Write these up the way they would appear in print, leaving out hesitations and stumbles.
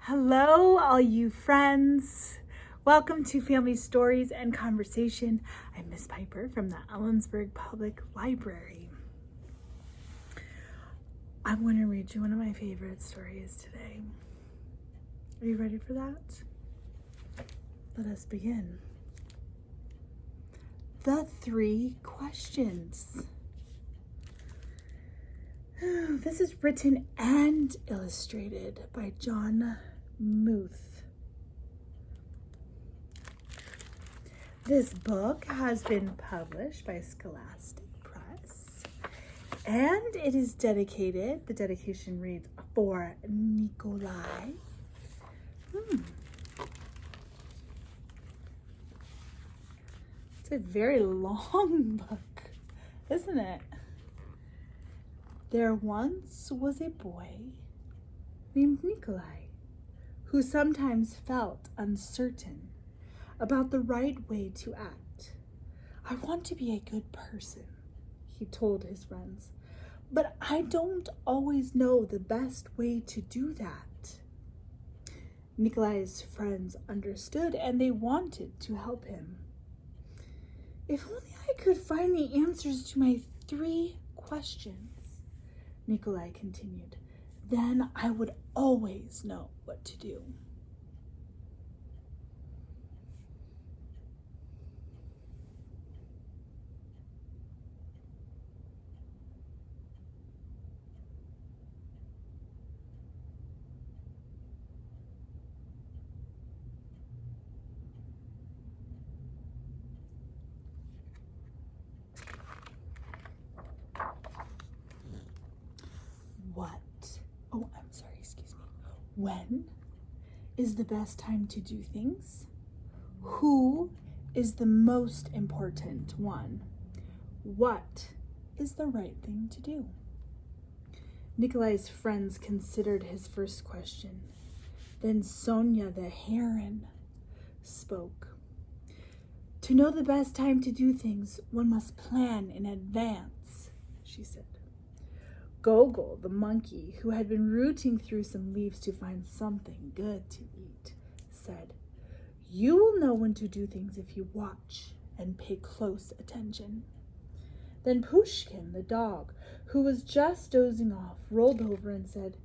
Hello, all you friends. Welcome to Family Stories and Conversation. I'm Miss Piper from the Ellensburg Public Library. I'm going to read you one of my favorite stories today. Are you ready for that? Let us begin. The 3 questions. This is written and illustrated by John Muth. This book has been published by Scholastic Press, and it is dedicated, the dedication reads, for Nikolai. It's a very long book, isn't it? There once was a boy named Nikolai who sometimes felt uncertain about the right way to act. I want to be a good person, he told his friends, but I don't always know the best way to do that. Nikolai's friends understood and they wanted to help him. If only I could find the answers to my 3 questions, Nikolai continued, then I would always know what to do. When is the best time to do things? Who is the most important one? What is the right thing to do? Nikolai's friends considered his first question. Then Sonia the heron spoke. To know the best time to do things, one must plan in advance, she said. Gogol, the monkey, who had been rooting through some leaves to find something good to eat, said, You will know when to do things if you watch and pay close attention. Then Pushkin, the dog, who was just dozing off, rolled over and said,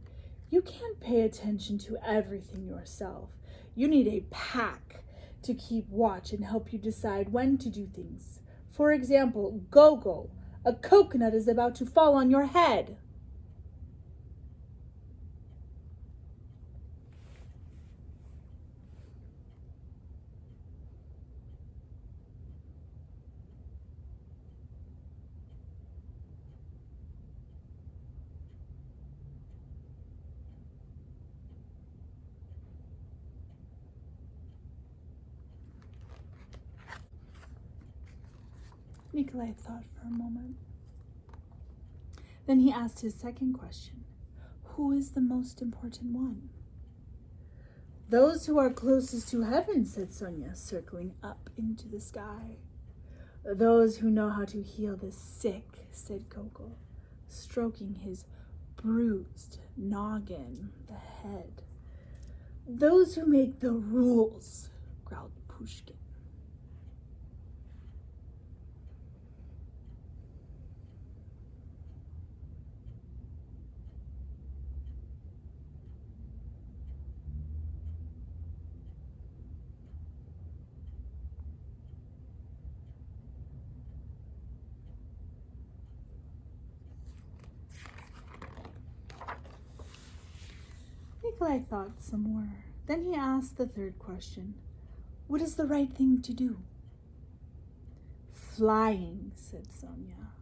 You can't pay attention to everything yourself. You need a pack to keep watch and help you decide when to do things. For example, Gogol, a coconut is about to fall on your head. Nikolai thought for a moment. Then he asked his second question. Who is the most important one? Those who are closest to heaven, said Sonia, circling up into the sky. Those who know how to heal the sick, said Gogol, stroking his bruised noggin, the head. Those who make the rules, growled Pushkin. Nikolai thought some more. Then he asked the third question. What is the right thing to do? Flying, said Sonia.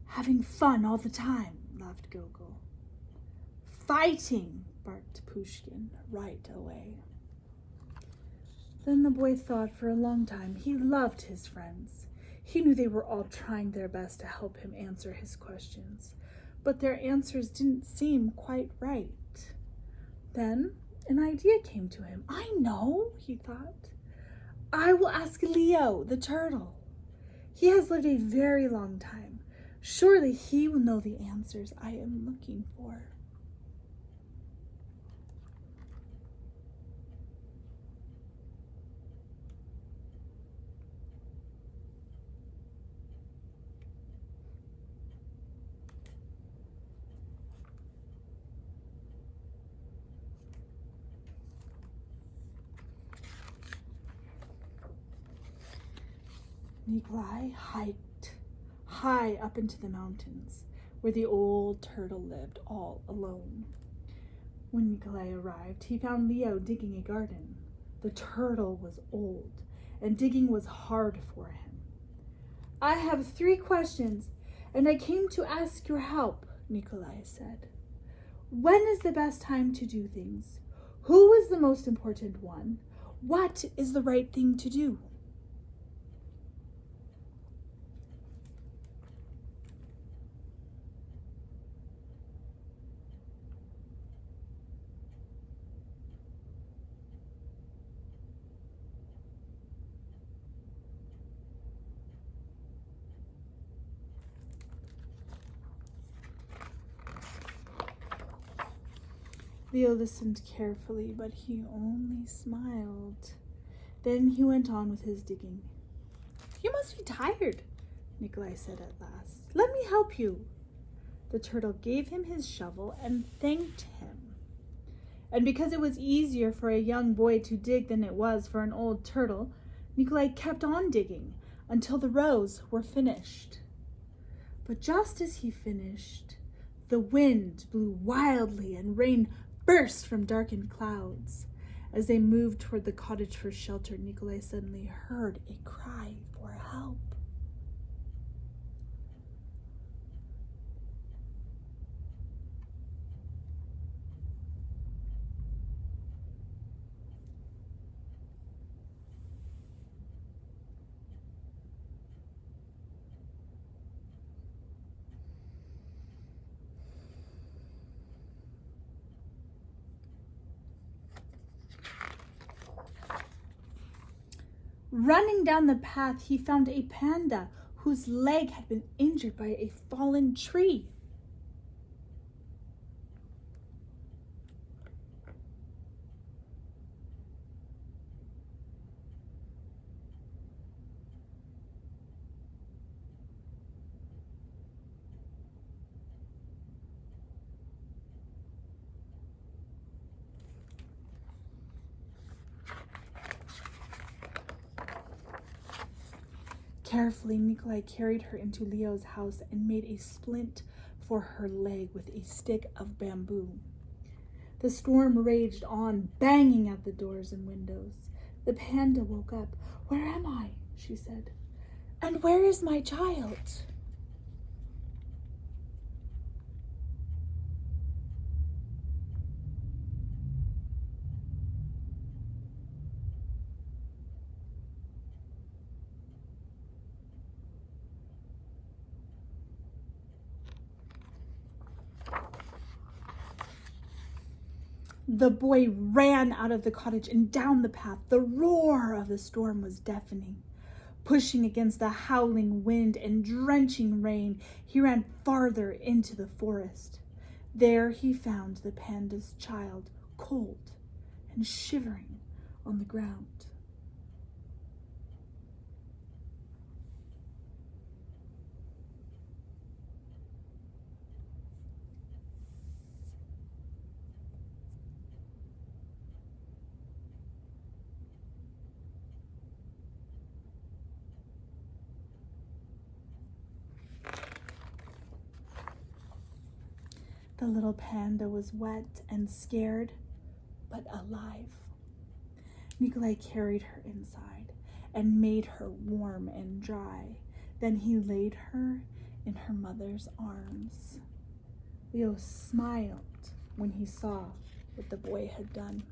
Having fun all the time, laughed Gogol. Fighting, barked Pushkin, right away. Then the boy thought for a long time. He loved his friends. He knew they were all trying their best to help him answer his questions, but their answers didn't seem quite right. Then an idea came to him. I know, he thought. I will ask Leo, the turtle. He has lived a very long time. Surely he will know the answers I am looking for. Nikolai hiked high up into the mountains, where the old turtle lived all alone. When Nikolai arrived, he found Leo digging a garden. The turtle was old, and digging was hard for him. "I have 3 questions, and I came to ask your help," Nikolai said. "When is the best time to do things? Who is the most important one? What is the right thing to do?" Leo listened carefully, but he only smiled. Then he went on with his digging. "You must be tired," Nikolai said at last. "Let me help you." The turtle gave him his shovel and thanked him. And because it was easier for a young boy to dig than it was for an old turtle, Nikolai kept on digging until the rows were finished. But just as he finished, the wind blew wildly and rain burst from darkened clouds. As they moved toward the cottage for shelter, Nikolai suddenly heard a cry for help. Running down the path, he found a panda whose leg had been injured by a fallen tree. Carefully, Nikolai carried her into Leo's house and made a splint for her leg with a stick of bamboo. The storm raged on, banging at the doors and windows. The panda woke up. "Where am I?" she said. "And where is my child?" The boy ran out of the cottage and down the path. The roar of the storm was deafening. Pushing against the howling wind and drenching rain, he ran farther into the forest. There he found the panda's child, cold and shivering on the ground. The little panda was wet and scared, but alive. Nikolai carried her inside and made her warm and dry. Then he laid her in her mother's arms. Leo smiled when he saw what the boy had done.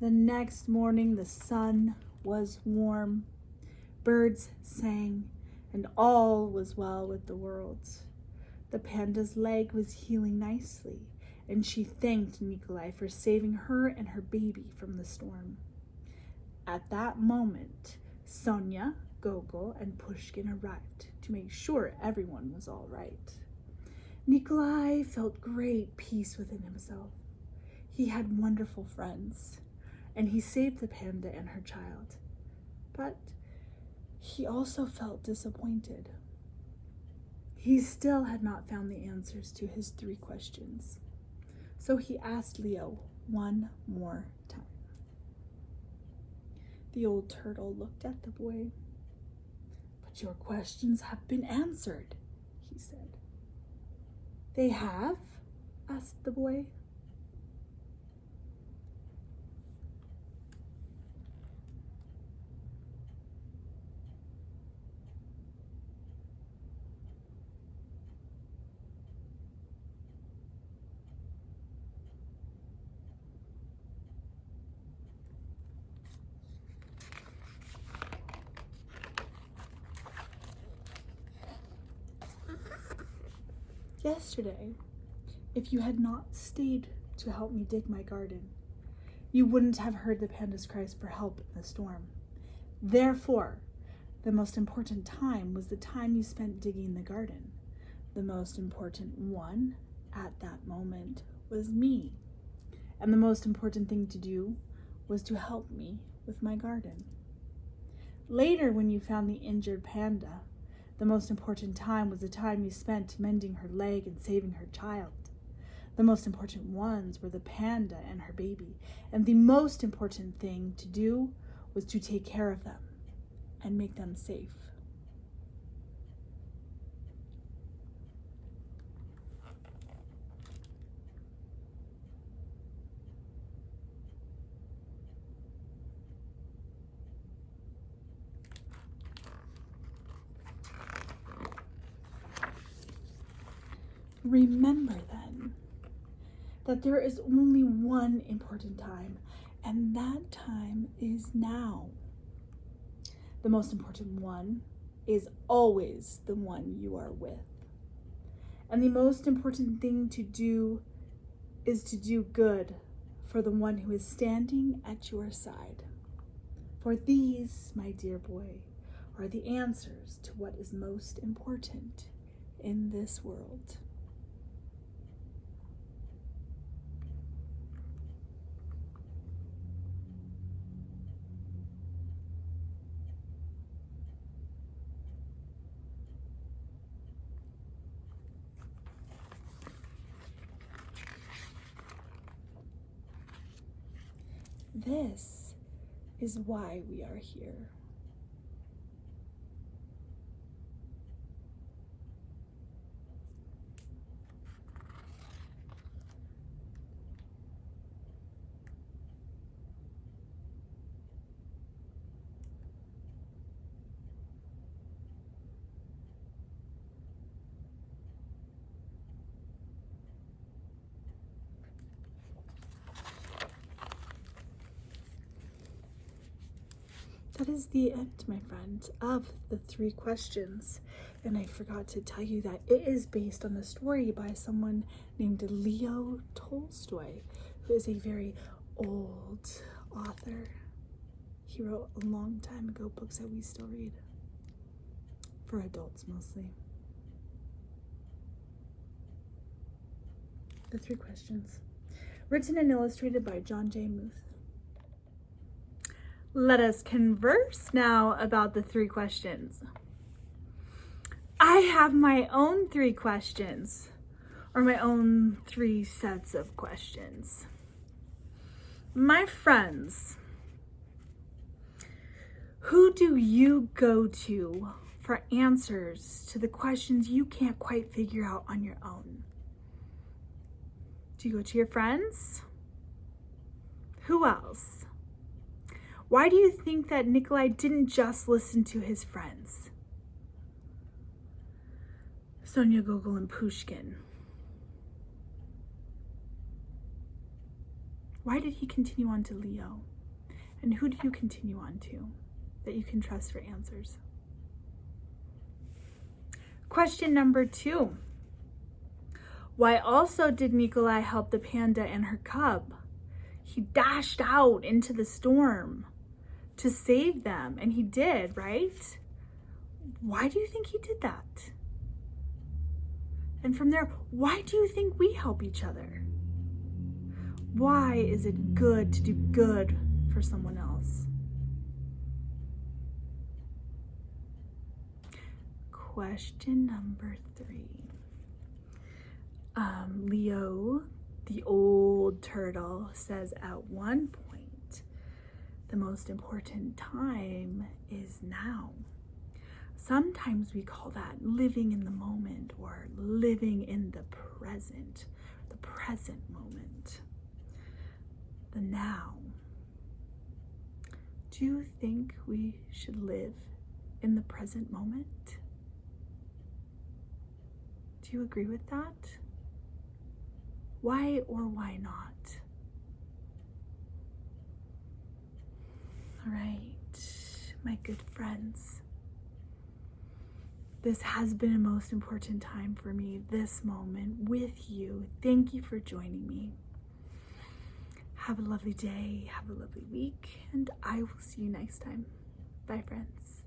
The next morning, the sun was warm, birds sang, and all was well with the world. The panda's leg was healing nicely, and she thanked Nikolai for saving her and her baby from the storm. At that moment, Sonia, Gogol, and Pushkin arrived to make sure everyone was all right. Nikolai felt great peace within himself. He had wonderful friends, and he saved the panda and her child. But he also felt disappointed. He still had not found the answers to his 3 questions. So he asked Leo one more time. The old turtle looked at the boy. "But your questions have been answered," he said. "They have?" asked the boy. "Yesterday, if you had not stayed to help me dig my garden, you wouldn't have heard the panda's cries for help in the storm. Therefore, the most important time was the time you spent digging the garden. The most important one at that moment was me. And the most important thing to do was to help me with my garden. Later, when you found the injured panda, the most important time was the time you spent mending her leg and saving her child. The most important ones were the panda and her baby, and the most important thing to do was to take care of them and make them safe." Remember then that there is only one important time, and that time is now. The most important one is always the one you are with. And the most important thing to do is to do good for the one who is standing at your side. For these, my dear boy, are the answers to what is most important in this world. This is why we are here. That is the end, my friend, of the 3 questions. And I forgot to tell you that it is based on a story by someone named Leo Tolstoy, who is a very old author. He wrote a long time ago books that we still read, for adults mostly. The 3 questions. Written and illustrated by John J. Muth. Let us converse now about the 3 questions. I have my own 3 questions, or my own 3 sets of questions. My friends, who do you go to for answers to the questions you can't quite figure out on your own? Do you go to your friends? Who else? Why do you think that Nikolai didn't just listen to his friends? Sonia, Gogol, and Pushkin. Why did he continue on to Leo? And who do you continue on to that you can trust for answers? Question number 2. Why also did Nikolai help the panda and her cub? He dashed out into the storm to save them, and he did, right? Why do you think he did that? And from there, why do you think we help each other? Why is it good to do good for someone else? Question number 3. Leo, the old turtle, says at one point, the most important time is now. Sometimes we call that living in the moment or living in the present moment, the now. Do you think we should live in the present moment? Do you agree with that? Why or why not? All right, my good friends. This has been a most important time for me, this moment with you. Thank you for joining me. Have a lovely day, have a lovely week, and I will see you next time. Bye, friends.